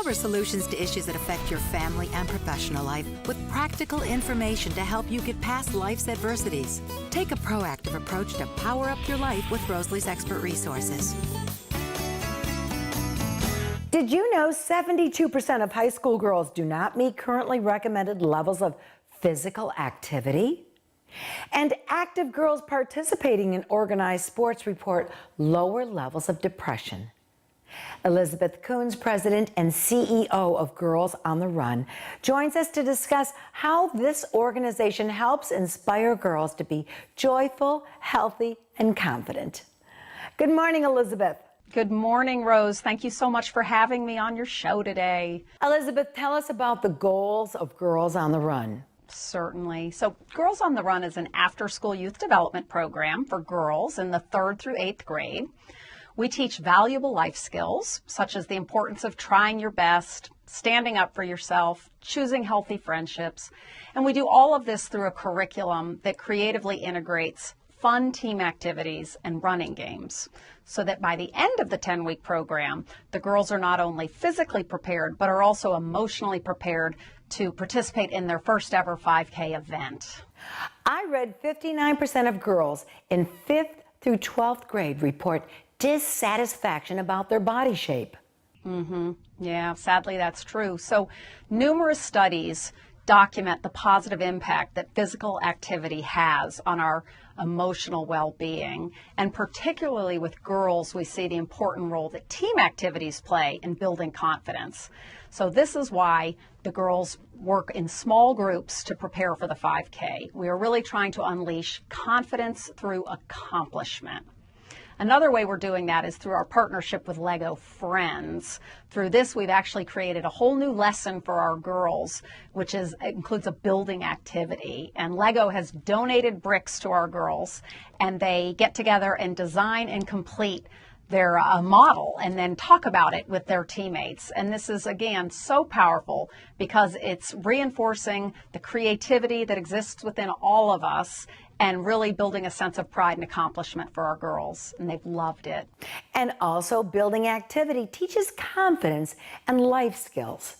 Discover solutions to issues that affect your family and professional life with practical information to help you get past life's adversities. Take a proactive approach to power up your life with Rosalie's expert resources. Did you know 72% of high school girls do not meet currently recommended levels of physical activity? And active girls participating in organized sports report lower levels of depression. Elizabeth Coons, President and CEO of Girls on the Run, joins us to discuss how this organization helps inspire girls to be joyful, healthy, and confident. Good morning, Elizabeth. Good morning, Rose. Thank you so much for having me on your show today. Elizabeth, tell us about the goals of Girls on the Run. Certainly. So Girls on the Run is an after-school youth development program for girls in the 3rd through 8th grade. We teach valuable life skills, such as the importance of trying your best, standing up for yourself, choosing healthy friendships. And we do all of this through a curriculum that creatively integrates fun team activities and running games, so that by the end of the 10-week program, the girls are not only physically prepared, but are also emotionally prepared to participate in their first ever 5K event. I read 59% of girls in 5th through 12th grade report dissatisfaction about their body shape. Yeah, sadly that's true. So numerous studies document the positive impact that physical activity has on our emotional well-being. And particularly with girls, we see the important role that team activities play in building confidence. So this is why the girls work in small groups to prepare for the 5K. We are really trying to unleash confidence through accomplishment. Another way we're doing that is through our partnership with Lego Friends. Through this, we've actually created a whole new lesson for our girls, which includes a building activity. And Lego has donated bricks to our girls, and they get together and design and complete their model and then talk about it with their teammates. And this is, again, so powerful because it's reinforcing the creativity that exists within all of us and really building a sense of pride and accomplishment for our girls, and they've loved it. And also, building activity teaches confidence and life skills.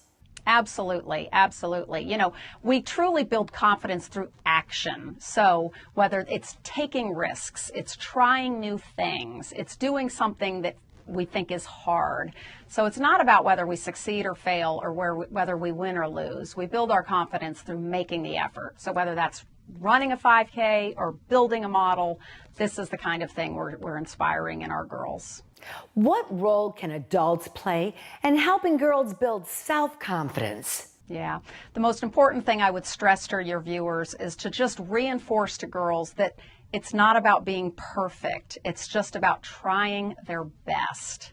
Absolutely, absolutely. You know, we truly build confidence through action. So whether it's taking risks, it's trying new things, it's doing something that we think is hard. So it's not about whether we succeed or fail or whether we win or lose. We build our confidence through making the effort. So whether that's running a 5K or building a model, this is the kind of thing we're inspiring in our girls. What role can adults play in helping girls build self-confidence? Yeah, the most important thing I would stress to your viewers is to just reinforce to girls that it's not about being perfect. It's just about trying their best.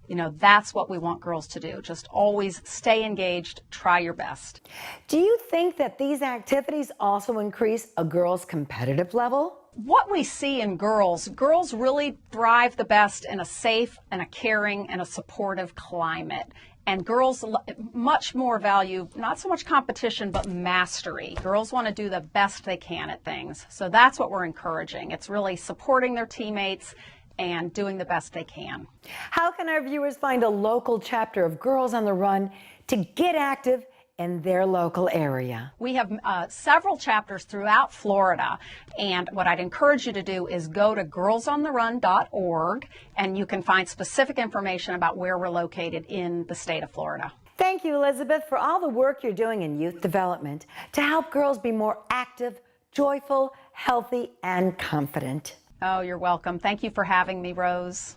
You know, that's what we want girls to do. Just always stay engaged, try your best. Do you think that these activities also increase a girl's competitive level? What we see in girls really thrive the best in a safe and a caring and a supportive climate. And girls much more value not so much competition, but mastery. Girls want to do the best they can at things. So that's what we're encouraging. It's really supporting their teammates and doing the best they can. How can our viewers find a local chapter of Girls on the Run to get active in their local area? We have several chapters throughout Florida, and what I'd encourage you to do is go to girlsontherun.org, and you can find specific information about where we're located in the state of Florida. Thank you, Elizabeth, for all the work you're doing in youth development to help girls be more active, joyful, healthy, and confident. Oh, you're welcome. Thank you for having me, Rose.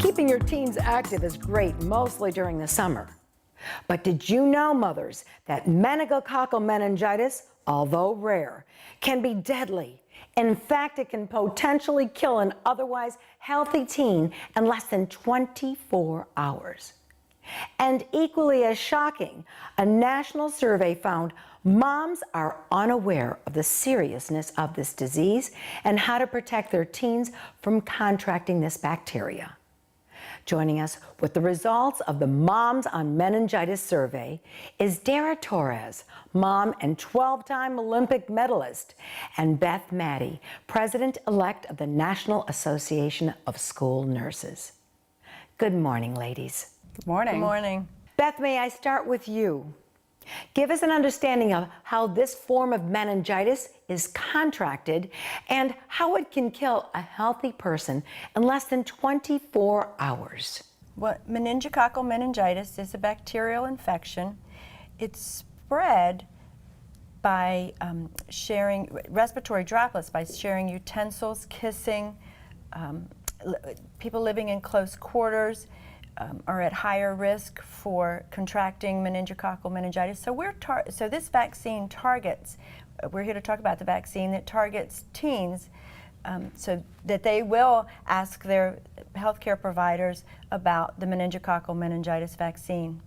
Keeping your teens active is great, mostly during the summer. But did you know, mothers, that meningococcal meningitis, although rare, can be deadly? In fact, it can potentially kill an otherwise healthy teen in less than 24 hours. And equally as shocking, a national survey found moms are unaware of the seriousness of this disease and how to protect their teens from contracting this bacteria. Joining us with the results of the Moms on Meningitis survey is Dara Torres, mom and 12-time Olympic medalist, and Beth Maddie, president-elect of the National Association of School Nurses. Good morning, ladies. Good morning. Good morning. Beth, may I start with you? Give us an understanding of how this form of meningitis is contracted and how it can kill a healthy person in less than 24 hours. Well, meningococcal meningitis is a bacterial infection. It's spread by sharing respiratory droplets, by sharing utensils, kissing. People living in close quarters are at higher risk for contracting meningococcal meningitis. So this vaccine targets, we're here to talk about the vaccine that targets teens so that they will ask their healthcare providers about the meningococcal meningitis vaccine.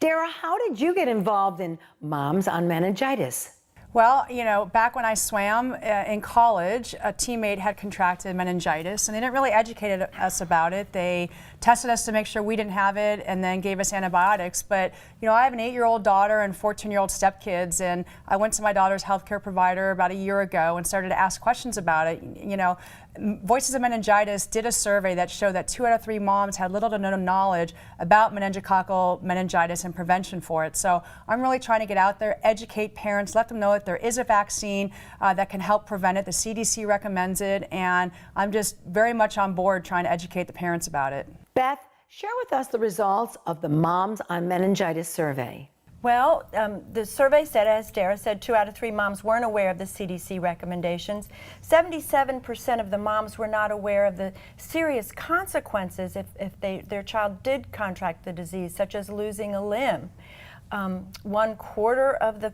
Dara, how did you get involved in Moms on Meningitis? Well, you know, back when I swam in college, a teammate had contracted meningitis, and they didn't really educate us about it. They tested us to make sure we didn't have it and then gave us antibiotics. But, you know, I have an 8-year-old daughter and 14-year-old stepkids, and I went to my daughter's healthcare provider about a year ago and started to ask questions about it. You know, Voices of Meningitis did a survey that showed that 2 out of 3 moms had little to no knowledge about meningococcal meningitis and prevention for it. So I'm really trying to get out there, educate parents, let them know that there is a vaccine that can help prevent it. The CDC recommends it, and I'm just very much on board trying to educate the parents about it. Beth, share with us the results of the Moms on Meningitis survey. Well, the survey said, as Dara said, 2 out of 3 moms weren't aware of the CDC recommendations. 77% of the moms were not aware of the serious consequences if their child did contract the disease, such as losing a limb. 1/4 of the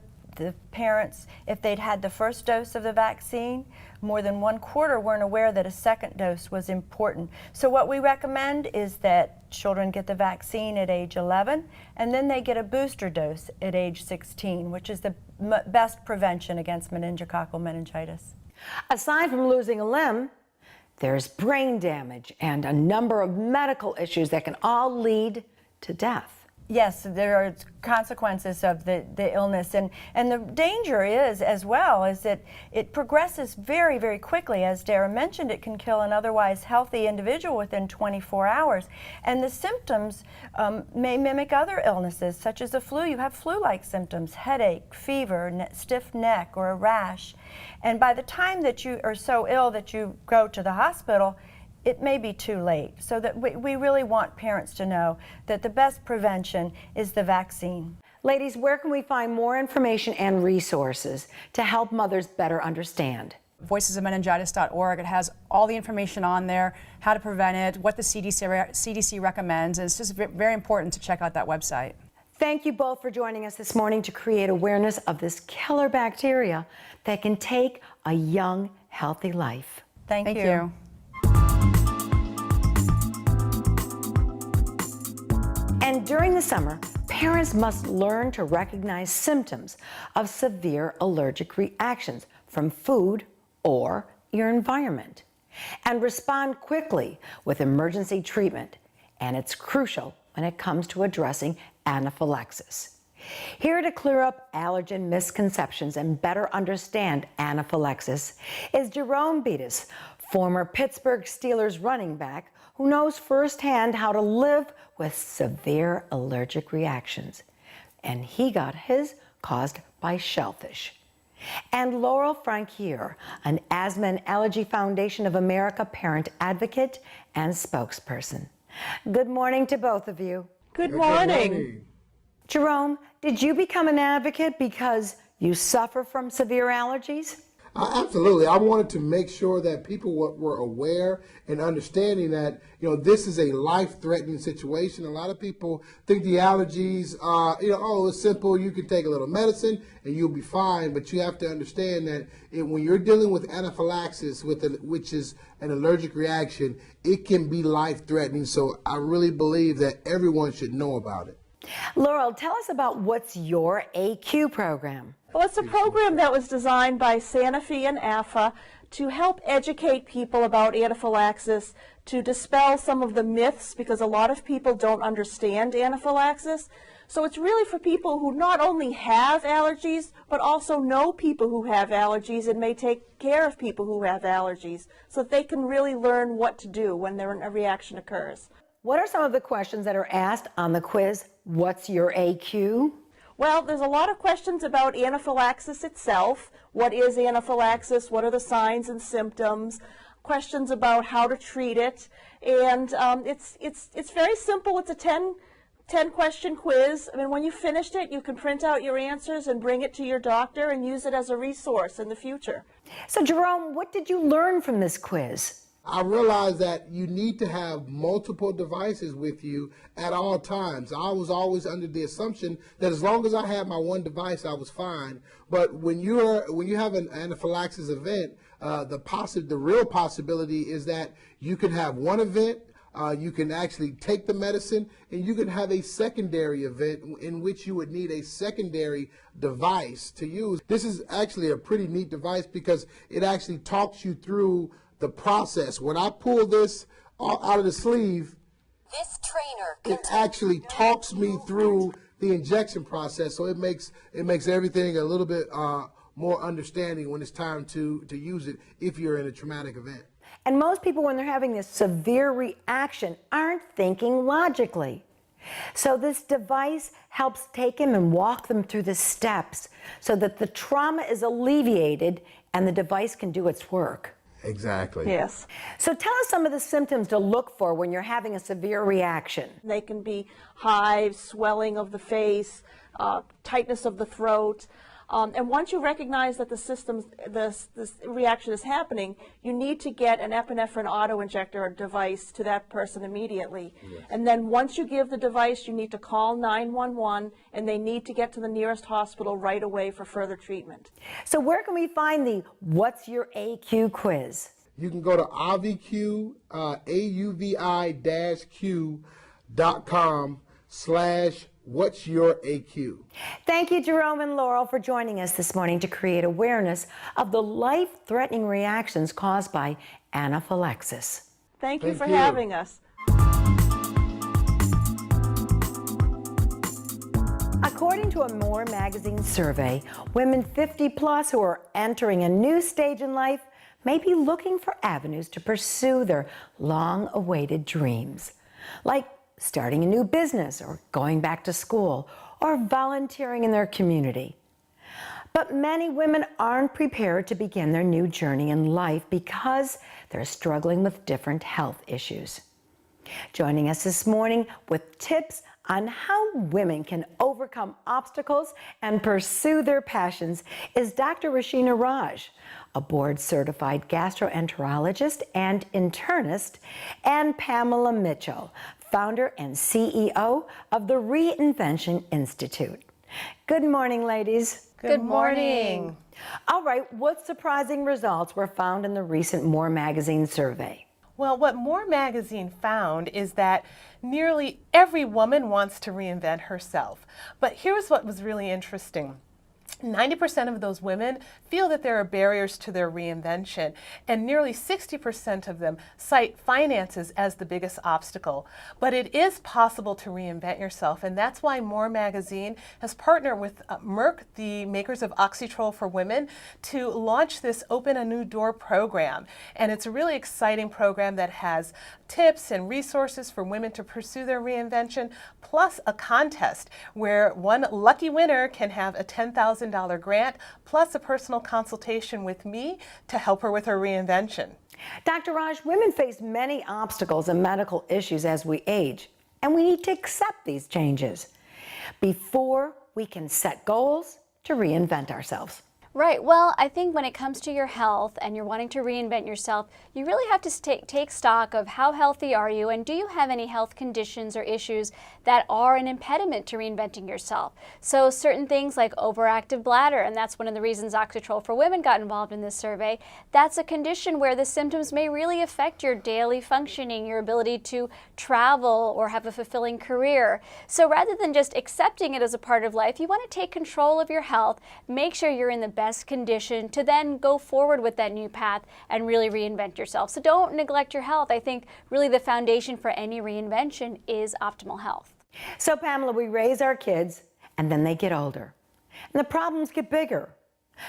parents, if they'd had the first dose of the vaccine, more than 1/4 weren't aware that a second dose was important. So what we recommend is that children get the vaccine at age 11, and then they get a booster dose at age 16, which is the best prevention against meningococcal meningitis. Aside from losing a limb, there's brain damage and a number of medical issues that can all lead to death. Yes, there are consequences of the illness, and the danger is, as well, is that it progresses very, very quickly. As Dara mentioned, it can kill an otherwise healthy individual within 24 hours. And the symptoms may mimic other illnesses, such as the flu. You have flu-like symptoms, headache, fever, stiff neck, or a rash. And by the time that you are so ill that you go to the hospital, it may be too late. So that we really want parents to know that the best prevention is the vaccine. Ladies, where can we find more information and resources to help mothers better understand? Voicesofmeningitis.org. It has all the information on there, how to prevent it, what the CDC recommends, and it's just very important to check out that website. Thank you both for joining us this morning to create awareness of this killer bacteria that can take a young, healthy life. Thank you. Thank you. And during the summer, parents must learn to recognize symptoms of severe allergic reactions from food or your environment and respond quickly with emergency treatment. And it's crucial when it comes to addressing anaphylaxis. Here to clear up allergen misconceptions and better understand anaphylaxis is Jerome Bettis, former Pittsburgh Steelers running back who knows firsthand how to live with severe allergic reactions. And he got his caused by shellfish. And Laurel Frankier, an Asthma and Allergy Foundation of America parent advocate and spokesperson. Good morning to both of you. Good morning. Jerome, did you become an advocate because you suffer from severe allergies? Absolutely. I wanted to make sure that people were aware and understanding that, this is a life-threatening situation. A lot of people think the allergies are, it's simple. You can take a little medicine and you'll be fine. But you have to understand that when you're dealing with anaphylaxis, which is an allergic reaction, it can be life-threatening. So I really believe that everyone should know about it. Laurel, tell us about what's your AQ program. Well, it's a program that was designed by Sanofi and AFA to help educate people about anaphylaxis, to dispel some of the myths, because a lot of people don't understand anaphylaxis. So it's really for people who not only have allergies, but also know people who have allergies and may take care of people who have allergies, so that they can really learn what to do when a reaction occurs. What are some of the questions that are asked on the quiz, What's Your AQ? Well, there's a lot of questions about anaphylaxis itself. What is anaphylaxis? What are the signs and symptoms? Questions about how to treat it. And it's very simple. It's a 10-question quiz. I mean, when you finished it, you can print out your answers and bring it to your doctor and use it as a resource in the future. So Jerome, what did you learn from this quiz? I realized that you need to have multiple devices with you at all times. I was always under the assumption that as long as I had my one device, I was fine. But when you have an anaphylaxis event, the real possibility is that you can have one event, you can actually take the medicine, and you can have a secondary event in which you would need a secondary device to use. This is actually a pretty neat device because it actually talks you through the process. When I pull this out of the sleeve, this trainer it actually talks me through the injection process, so it makes everything a little bit more understanding when it's time to use it if you're in a traumatic event. And most people, when they're having this severe reaction, aren't thinking logically. So this device helps take them and walk them through the steps so that the trauma is alleviated and the device can do its work. Exactly. Yes. So tell us some of the symptoms to look for when you're having a severe reaction. They can be hives, swelling of the face, tightness of the throat. And once you recognize that this reaction is happening, you need to get an epinephrine autoinjector device to that person immediately. Yes. And then once you give the device, you need to call 911, and they need to get to the nearest hospital right away for further treatment. So where can we find the What's Your AQ quiz? You can go to AUVI, AUVI-Q.com/What's Your AQ? Thank you, Jerome and Laurel, for joining us this morning to create awareness of the life-threatening reactions caused by anaphylaxis. Thank you for having us. According to a More magazine survey, women 50+ who are entering a new stage in life may be looking for avenues to pursue their long-awaited dreams, like starting a new business or going back to school or volunteering in their community. But many women aren't prepared to begin their new journey in life because they're struggling with different health issues. Joining us this morning with tips on how women can overcome obstacles and pursue their passions is Dr. Rashina Raj, a board-certified gastroenterologist and internist, and Pamela Mitchell, founder and CEO of the Reinvention Institute. Good morning, ladies. Good morning. All right, what surprising results were found in the recent More magazine survey? Well, what More magazine found is that nearly every woman wants to reinvent herself. But here's what was really interesting. 90% of those women feel that there are barriers to their reinvention, and nearly 60% of them cite finances as the biggest obstacle. But it is possible to reinvent yourself, and that's why More magazine has partnered with Merck, the makers of Oxytrol for Women, to launch this Open a New Door program. And it's a really exciting program that has tips and resources for women to pursue their reinvention, plus a contest where one lucky winner can have a $10,000 grant, plus a personal consultation with me to help her with her reinvention. Dr. Raj, women face many obstacles and medical issues as we age, and we need to accept these changes before we can set goals to reinvent ourselves. Right. Well, I think when it comes to your health and you're wanting to reinvent yourself, you really have to take stock of how healthy are you, and do you have any health conditions or issues that are an impediment to reinventing yourself. So certain things like overactive bladder, and that's one of the reasons Oxytrol for Women got involved in this survey, that's a condition where the symptoms may really affect your daily functioning, your ability to travel or have a fulfilling career. So rather than just accepting it as a part of life, you want to take control of your health, make sure you're in the best condition to then go forward with that new path and really reinvent yourself. So don't neglect your health. I think really the foundation for any reinvention is optimal health. So Pamela, we raise our kids and then they get older and the problems get bigger.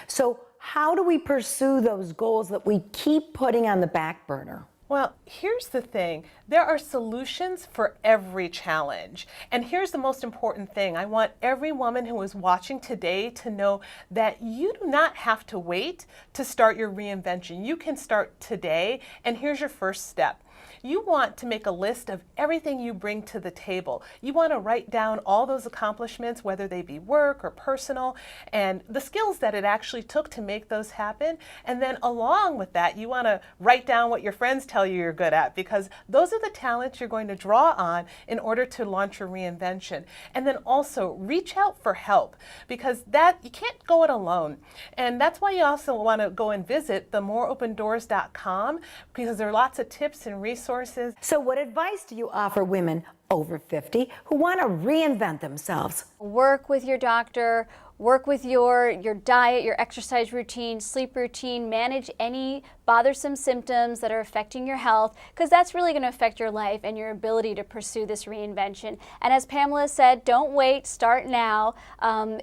So how do we pursue those goals that we keep putting on the back burner? Well, here's the thing. There are solutions for every challenge. And here's the most important thing. I want every woman who is watching today to know that you do not have to wait to start your reinvention. You can start today, and here's your first step. You want to make a list of everything you bring to the table. You want to write down all those accomplishments, whether they be work or personal, and the skills that it actually took to make those happen. And then along with that, you want to write down what your friends tell you you're good at, because those are the talents you're going to draw on in order to launch your reinvention. And then also reach out for help, because that you can't go it alone. And that's why you also want to go and visit themooreopendoors.com, because there are lots of tips and resources. So what advice do you offer women over 50 who want to reinvent themselves? Work with your doctor, work with your diet, your exercise routine, sleep routine, manage any bothersome symptoms that are affecting your health, because that's really going to affect your life and your ability to pursue this reinvention. And as Pamela said, don't wait, start now.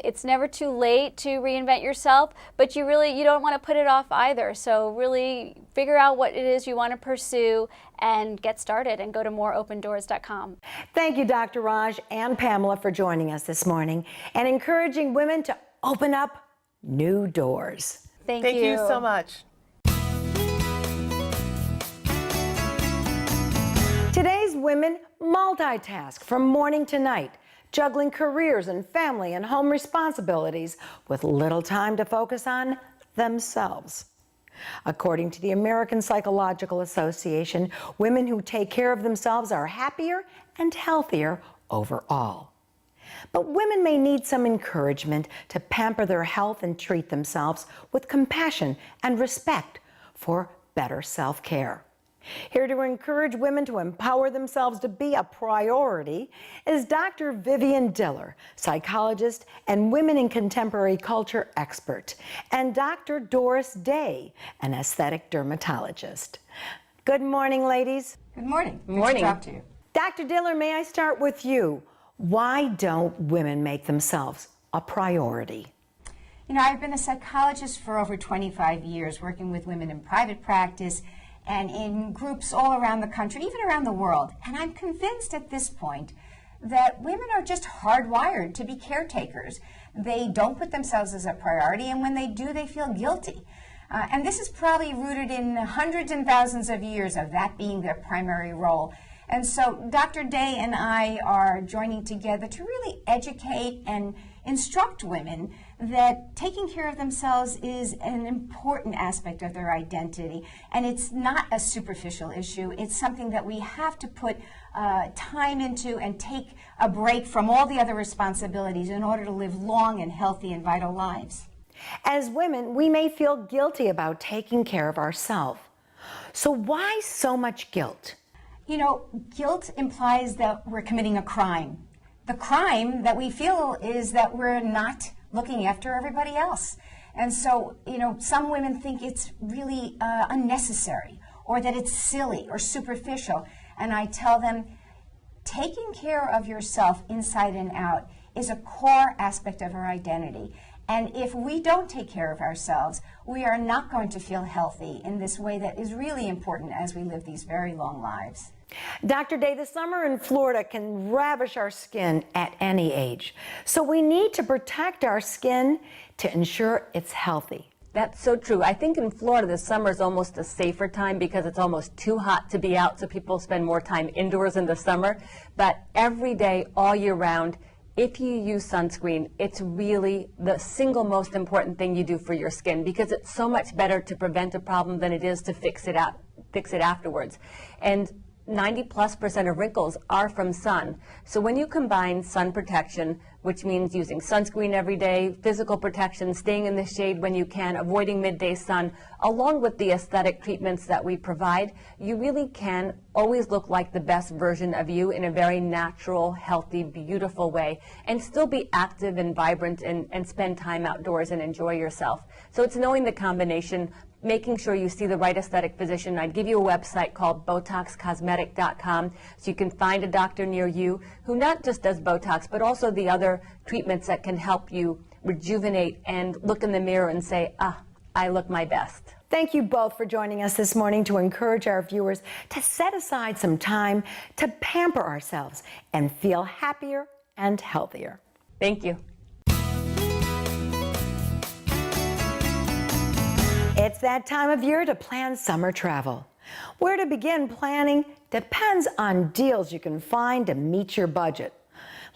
It's never too late to reinvent yourself, but you don't want to put it off either. So really figure out what it is you want to pursue and get started, and go to mooreopendoors.com. Thank you, Dr. Raj and Pamela, for joining us this morning and encouraging women to open up new doors. Thank you so much. Today's women multitask from morning to night, juggling careers and family and home responsibilities with little time to focus on themselves. According to the American Psychological Association, women who take care of themselves are happier and healthier overall. But women may need some encouragement to pamper their health and treat themselves with compassion and respect for better self-care. Here to encourage women to empower themselves to be a priority is Dr. Vivian Diller, psychologist and women in contemporary culture expert, and Dr. Doris Day, an aesthetic dermatologist. Good morning, ladies. Good morning. Good morning. Nice to talk to you. Dr. Diller, may I start with you? Why don't women make themselves a priority? You know, I've been a psychologist for over 25 years, working with women in private practice and in groups all around the country, even around the world. And I'm convinced at this point that women are just hardwired to be caretakers. They don't put themselves as a priority, and when they do, they feel guilty. And this is probably rooted in hundreds and thousands of years of that being their primary role. And so Dr. Day and I are joining together to really educate and instruct women that taking care of themselves is an important aspect of their identity. And it's not a superficial issue. It's something that we have to put time into and take a break from all the other responsibilities in order to live long and healthy and vital lives. As women, we may feel guilty about taking care of ourselves. So why so much guilt? You know, guilt implies that we're committing a crime. The crime that we feel is that we're not looking after everybody else. And so, you know, some women think it's really unnecessary, or that it's silly or superficial. And I tell them, taking care of yourself inside and out is a core aspect of our identity. And if we don't take care of ourselves, we are not going to feel healthy in this way that is really important as we live these very long lives. Dr. Day, the summer in Florida can ravish our skin at any age. So we need to protect our skin to ensure it's healthy. That's so true. I think in Florida, the summer is almost a safer time because it's almost too hot to be out, so people spend more time indoors in the summer. But every day, all year round, if you use sunscreen, it's really the single most important thing you do for your skin, because it's so much better to prevent a problem than it is to fix it afterwards. And 90+% of wrinkles are from sun. So when you combine sun protection with which means using sunscreen every day, physical protection, staying in the shade when you can, avoiding midday sun, along with the aesthetic treatments that we provide, you really can always look like the best version of you in a very natural, healthy, beautiful way, and still be active and vibrant and spend time outdoors and enjoy yourself. So it's knowing the combination, making sure you see the right aesthetic physician. I'd give you a website called BotoxCosmetic.com so you can find a doctor near you who not just does Botox, but also the other treatments that can help you rejuvenate and look in the mirror and say, I look my best. Thank you both for joining us this morning to encourage our viewers to set aside some time to pamper ourselves and feel happier and healthier. Thank you. It's that time of year to plan summer travel. Where to begin planning depends on deals you can find to meet your budget.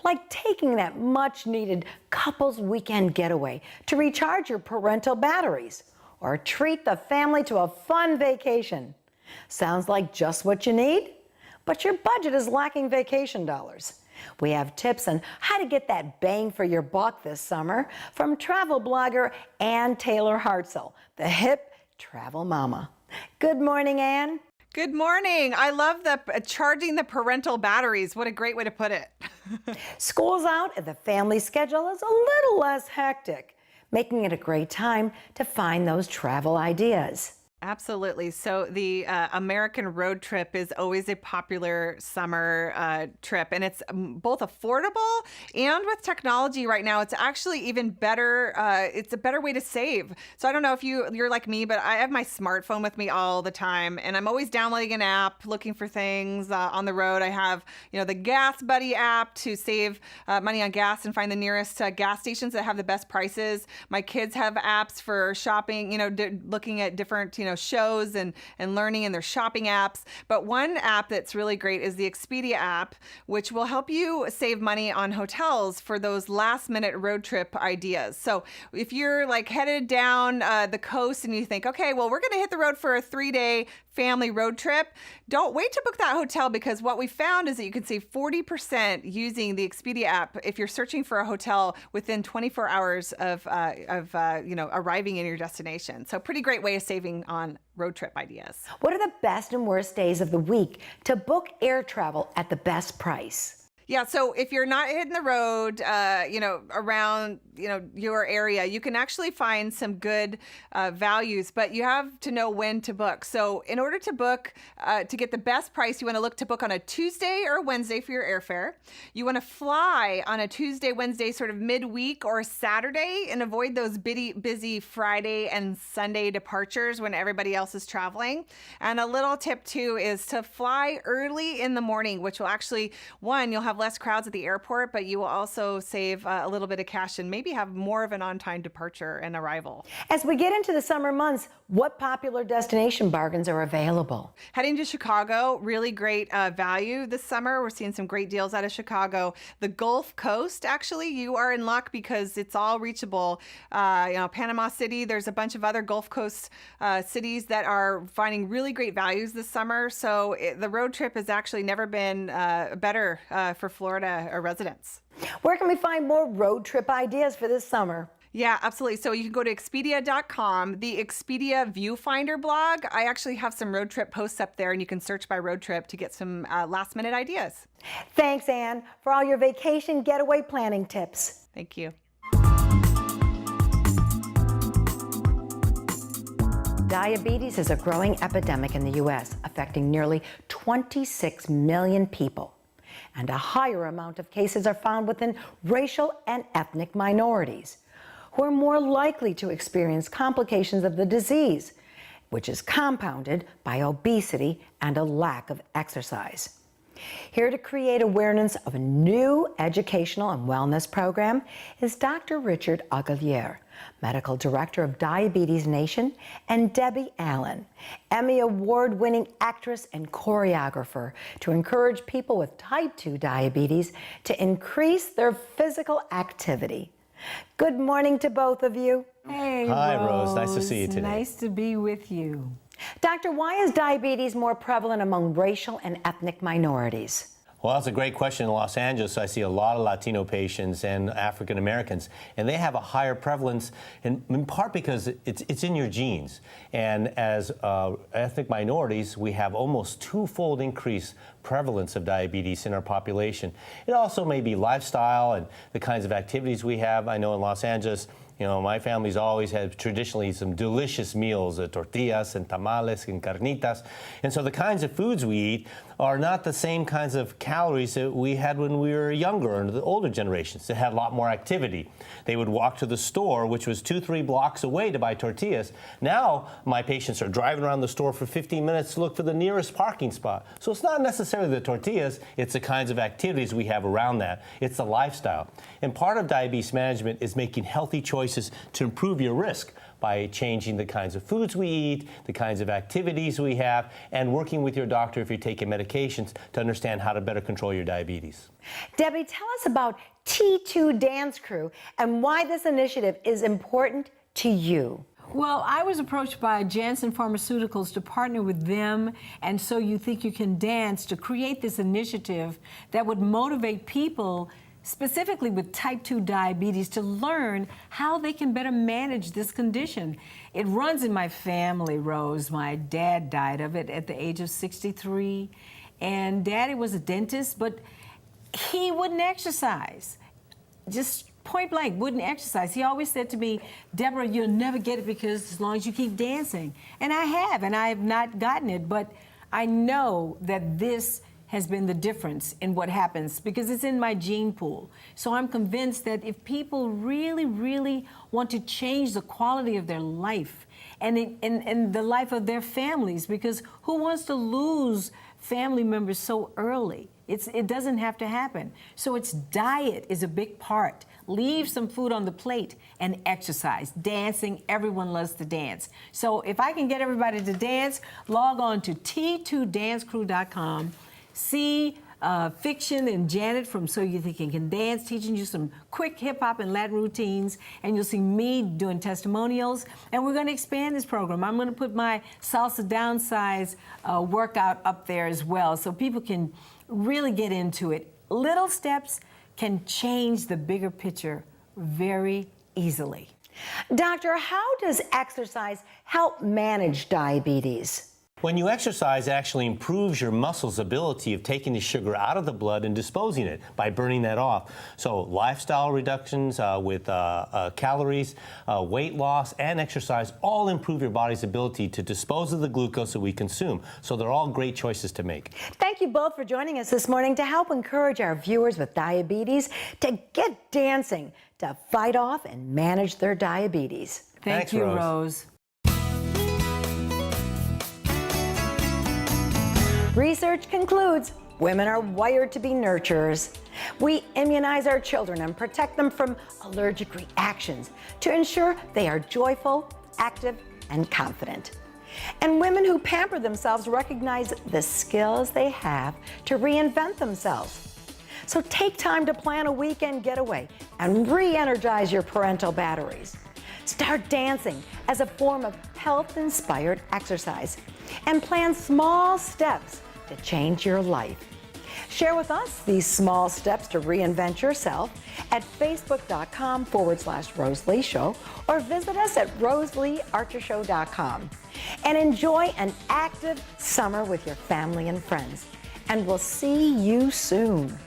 Like taking that much-needed couples weekend getaway to recharge your parental batteries, or treat the family to a fun vacation. Sounds like just what you need, but your budget is lacking vacation dollars. We have tips on how to get that bang for your buck this summer from travel blogger Ann Taylor Hartzell, the hip travel mama. Good morning, Ann. Good morning. I love the charging the parental batteries. What a great way to put it. School's out and the family schedule is a little less hectic, making it a great time to find those travel ideas. Absolutely. So the American road trip is always a popular summer trip, and it's both affordable and with technology right now, it's actually even better. It's a better way to save. So I don't know if you're like me, but I have my smartphone with me all the time, and I'm always downloading an app, looking for things on the road. I have, the Gas Buddy app to save money on gas and find the nearest gas stations that have the best prices. My kids have apps for shopping, looking at different, shows and learning in their shopping apps. But one app that's really great is the Expedia app, which will help you save money on hotels for those last minute road trip ideas. So if you're like headed down the coast and you think, okay, well, we're going to hit the road for a 3-day family road trip, don't wait to book that hotel, because what we found is that you can save 40% using the Expedia app if you're searching for a hotel within 24 hours of arriving in your destination. So pretty great way of saving on road trip ideas. What are the best and worst days of the week to book air travel at the best price? Yeah, so if you're not hitting the road, around, your area, you can actually find some good values, but you have to know when to book. So in order to book, to get the best price, you want to look to book on a Tuesday or Wednesday for your airfare. You want to fly on a Tuesday, Wednesday, sort of midweek or Saturday, and avoid those busy Friday and Sunday departures when everybody else is traveling. And a little tip too is to fly early in the morning, which will actually, you'll have less crowds at the airport, but you will also save a little bit of cash and maybe have more of an on-time departure and arrival. As we get into the summer months, what popular destination bargains are available? Heading to Chicago, really great value this summer. We're seeing some great deals out of Chicago. The Gulf Coast, actually, you are in luck because it's all reachable. Panama City, there's a bunch of other Gulf Coast cities that are finding really great values this summer. So the road trip has actually never been better for Florida residents. Where can we find more road trip ideas for this summer? Yeah, absolutely. So you can go to Expedia.com, the Expedia Viewfinder blog. I actually have some road trip posts up there, and you can search by road trip to get some last minute ideas. Thanks, Ann, for all your vacation getaway planning tips. Thank you. Diabetes is a growing epidemic in the U.S., affecting nearly 26 million people. And a higher amount of cases are found within racial and ethnic minorities, who are more likely to experience complications of the disease, which is compounded by obesity and a lack of exercise. Here to create awareness of a new educational and wellness program is Dr. Richard Aguilera, Medical Director of Diabetes Nation, and Debbie Allen, Emmy Award-winning actress and choreographer, to encourage people with type 2 diabetes to increase their physical activity. Good morning to both of you. Hey, Hi, Rose. Nice to see you today. Nice to be with you. Doctor, why is diabetes more prevalent among racial and ethnic minorities? Well, that's a great question. In Los Angeles, I see a lot of Latino patients and African Americans, and they have a higher prevalence, in part because it's in your genes. And as ethnic minorities, we have almost twofold increase prevalence of diabetes in our population. It also may be lifestyle and the kinds of activities we have. I know in Los Angeles, you know, my family's always had traditionally some delicious meals, tortillas and tamales and carnitas. And so the kinds of foods we eat are not the same kinds of calories that we had when we were younger, and the older generations that had a lot more activity. They would walk to the store, which was 2-3 blocks away, to buy tortillas. Now, my patients are driving around the store for 15 minutes to look for the nearest parking spot. So it's not necessarily the tortillas, it's the kinds of activities we have around that. It's the lifestyle. And part of diabetes management is making healthy choices to improve your risk by changing the kinds of foods we eat, the kinds of activities we have, and working with your doctor if you're taking medications to understand how to better control your diabetes. Debbie, tell us about T2 Dance Crew and why this initiative is important to you. Well, I was approached by Janssen Pharmaceuticals to partner with them and So You Think You Can Dance to create this initiative that would motivate people specifically with type 2 diabetes to learn how they can better manage this condition. It runs in my family, Rose. My dad died of it at the age of 63, and Daddy was a dentist, but he wouldn't exercise. Just point blank, wouldn't exercise. He always said to me, Deborah, you'll never get it because as long as you keep dancing. And I have not gotten it, but I know that this has been the difference in what happens because it's in my gene pool. So I'm convinced that if people really, really want to change the quality of their life and the life of their families, because who wants to lose family members so early? It doesn't have to happen. So it's diet is a big part. Leave some food on the plate and exercise. Dancing, everyone loves to dance. So if I can get everybody to dance, log on to t2dancecrew.com. See Fiction and Janet from So You Think You Can Dance, teaching you some quick hip-hop and Latin routines, and you'll see me doing testimonials. And we're going to expand this program. I'm going to put my salsa downsize workout up there as well, so people can really get into it. Little steps can change the bigger picture very easily. Doctor, how does exercise help manage diabetes? When you exercise, it actually improves your muscles' ability of taking the sugar out of the blood and disposing it by burning that off. So lifestyle reductions with calories, weight loss, and exercise all improve your body's ability to dispose of the glucose that we consume. So they're all great choices to make. Thank you both for joining us this morning to help encourage our viewers with diabetes to get dancing to fight off and manage their diabetes. Thank you, Rose. Research concludes women are wired to be nurturers. We immunize our children and protect them from allergic reactions to ensure they are joyful, active, and confident. And women who pamper themselves recognize the skills they have to reinvent themselves. So take time to plan a weekend getaway and re-energize your parental batteries. Start dancing as a form of health-inspired exercise and plan small steps to change your life. Share with us these small steps to reinvent yourself at facebook.com/Rose Lee Show or visit us at roseleearchershow.com. And enjoy an active summer with your family and friends. And we'll see you soon.